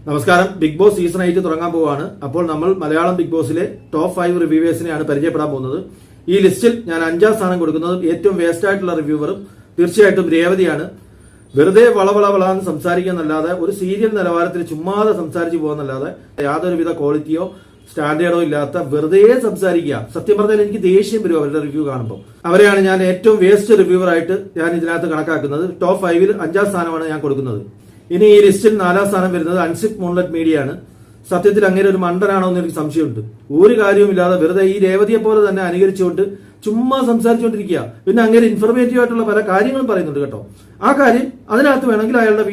നമസ്കാരം. Big boss season 8 തുടങ്ങാൻ പോവാണ്. അപ്പോൾ നമ്മൾ മലയാളം ബിഗ് ബോസിലെ ടോപ്പ് 5 റിവ്യൂവേഴ്സിനെയാണ് പരിചയപ്പെടാൻ പോകുന്നത്. ഈ ലിസ്റ്റിൽ ഞാൻ 5ാം സ്ഥാനം കൊടുക്കുന്നത് ഏറ്റവും വേസ്റ്റ് ആയിട്ടുള്ള റിവ്യൂവറും തീർച്ചയായിട്ടും രേവതിയാണ്. വെറുതെ വളവളവളാന്ന് സംസാരിക്കാന്നല്ലാതെ ഒരു സീരിയൽ നിലവാരത്തിൽ ചുമ്മാതെ സംസാരിച്ചു പോകുന്നല്ലാതെ യാതൊരുവിധ ക്വാളിറ്റിയോ സ്റ്റാൻഡേർഡോ ഇല്ലാത്ത വെറുതെ സംസാരിക്കുക. സത്യം പറഞ്ഞാൽ എനിക്ക് ദേഷ്യം വരും അവരുടെ റിവ്യൂ കാണുമ്പോൾ. അവരെയാണ് ഞാൻ ഏറ്റവും വേസ്റ്റ് റിവ്യൂവർ ആയിട്ട് ഞാൻ ഇതിനകത്ത് കണക്കാക്കുന്നത്. ടോപ്പ് 5ൽ 5ാം സ്ഥാനമാണ് ഞാൻ കൊടുക്കുന്നത്. ഇനി ഈ ലിസ്റ്റിൽ 4ാം സ്ഥാനം വരുന്നത് അൻസിഫ് മൂൺലൈറ്റ് മീഡിയ ആണ്. സത്യത്തിൽ അങ്ങനെ ഒരു മണ്ടനാണോ എന്ന് എനിക്ക് സംശയമുണ്ട്. ഒരു കാര്യവുമില്ലാതെ വെറുതെ ഈ രേവതിയെ പോലെ തന്നെ അനുകരിച്ചുകൊണ്ട് ചുമ്മാ സംസാരിച്ചുകൊണ്ടിരിക്കുക. പിന്നെ അങ്ങനെ ഇൻഫർമേറ്റീവ് ആയിട്ടുള്ള പല കാര്യങ്ങളും പറയുന്നുണ്ട് കേട്ടോ. ആ കാര്യം അതിനകത്ത് വേണമെങ്കിൽ അയാളുടെ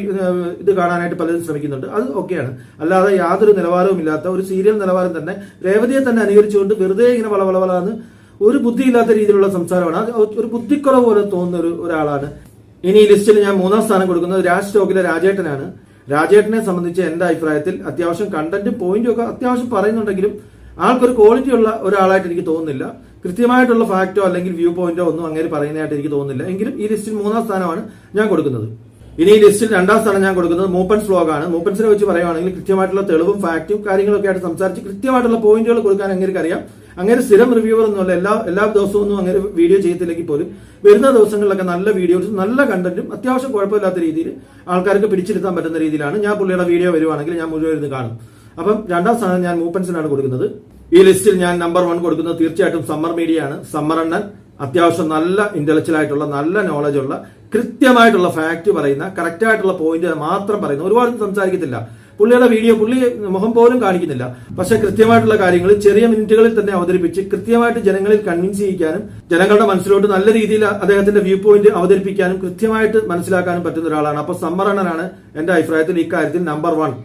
ഇത് കാണാനായിട്ട് പലരും ശ്രമിക്കുന്നുണ്ട്. അത് ഓക്കെയാണ്. അല്ലാതെ യാതൊരു നിലവാരവും ഇല്ലാത്ത ഒരു സീരിയൽ നിലവാരം തന്നെ രേവതിയെ തന്നെ അനുകരിച്ചുകൊണ്ട് വെറുതെ ഇങ്ങനെ വളവളവളാന്ന് ഒരു ബുദ്ധിയില്ലാത്ത രീതിയിലുള്ള സംസാരമാണ്. അത് ഒരു ബുദ്ധിക്കുറവ് പോലെ തോന്നുന്ന ഒരാളാണ്. ഇനി ഈ ലിസ്റ്റിൽ ഞാൻ 3ാം സ്ഥാനം കൊടുക്കുന്നത് രാജ് ടോക്കിലെ രാജേട്ടനാണ്. രാജേട്ടനെ സംബന്ധിച്ച് എന്റെ അഭിപ്രായത്തിൽ അത്യാവശ്യം കണ്ടന്റും പോയിന്റും ഒക്കെ അത്യാവശ്യം പറയുന്നുണ്ടെങ്കിലും ആൾക്കൊരു ക്വാളിറ്റി ഉള്ള ഒരാളായിട്ട് എനിക്ക് തോന്നുന്നില്ല. കൃത്യമായിട്ടുള്ള ഫാക്റ്റോ അല്ലെങ്കിൽ വ്യൂ പോയിന്റോ ഒന്നും അങ്ങനെ പറയുന്നതായിട്ട് എനിക്ക് തോന്നുന്നില്ല. എങ്കിലും ഈ ലിസ്റ്റിൽ 3ാം സ്ഥാനമാണ് ഞാൻ കൊടുക്കുന്നത്. ഇനി ഈ ലിസ്റ്റിൽ 2ാം സ്ഥാനം ഞാൻ കൊടുക്കുന്നത് മൂപ്പൻസ് വ്ലോഗാണ്. മൂപ്പൻസിനെ വെച്ച് പറയുവാണെങ്കിൽ കൃത്യമായിട്ടുള്ള തെളിവും ഫാക്റ്റും കാര്യങ്ങളൊക്കെ ആയിട്ട് സംസാരിച്ച് കൃത്യമായിട്ടുള്ള പോയിന്റുകൾ കൊടുക്കാൻ അങ്ങനെ അറിയാം. അങ്ങനെ സ്ഥിരം റിവ്യൂവർ ഒന്നുമല്ല. എല്ലാ ദിവസവും ഒന്നും അങ്ങനെ വീഡിയോ ചെയ്തില്ലെങ്കിൽ പോലും വരുന്ന ദിവസങ്ങളിലൊക്കെ നല്ല വീഡിയോസും നല്ല കണ്ടന്റും അത്യാവശ്യം കുഴപ്പമില്ലാത്ത രീതിയിൽ ആൾക്കാർക്ക് പിടിച്ചെടുക്കാൻ പറ്റുന്ന രീതിയിലാണ്. ഞാൻ പുള്ളിയുടെ വീഡിയോ വരുവാണെങ്കിൽ ഞാൻ മുഴുവൻ ഇരുന്ന് കാണും. അപ്പം 2ാം സ്ഥാനം ഞാൻ മൂപ്പൻസിനാണ് കൊടുക്കുന്നത്. ഈ ലിസ്റ്റിൽ ഞാൻ നമ്പർ 1 കൊടുക്കുന്നത് തീർച്ചയായിട്ടും സമ്മർ മീഡിയ ആണ്. സമ്മർ അണ്ണൻ അത്യാവശ്യം നല്ല ഇന്റലക്ച്വൽ ആയിട്ടുള്ള നല്ല നോളജ് ഉള്ള കൃത്യമായിട്ടുള്ള ഫാക്ട് പറയുന്ന കറക്റ്റ് ആയിട്ടുള്ള പോയിന്റ് മാത്രം പറയുന്ന, ഒരുപാട് സംസാരിക്കത്തില്ല. പുള്ളിയുടെ വീഡിയോ പുള്ളി മുഖം പോലും കാണിക്കുന്നില്ല. പക്ഷെ കൃത്യമായിട്ടുള്ള കാര്യങ്ങൾ ചെറിയ മിനിറ്റുകളിൽ തന്നെ അവതരിപ്പിച്ച് കൃത്യമായിട്ട് ജനങ്ങളിൽ കൺവിൻസ് ചെയ്യിക്കാനും ജനങ്ങളുടെ മനസ്സിലോട്ട് നല്ല രീതിയിൽ അദ്ദേഹത്തിന്റെ വ്യൂ പോയിന്റ് അവതരിപ്പിക്കാനും കൃത്യമായിട്ട് മനസ്സിലാക്കാനും പറ്റുന്ന ഒരാളാണ്. അപ്പൊ സമ്മർ അണ്ണനാണ് എന്റെ അഭിപ്രായത്തിൽ ഇക്കാര്യത്തിൽ നമ്പർ 1.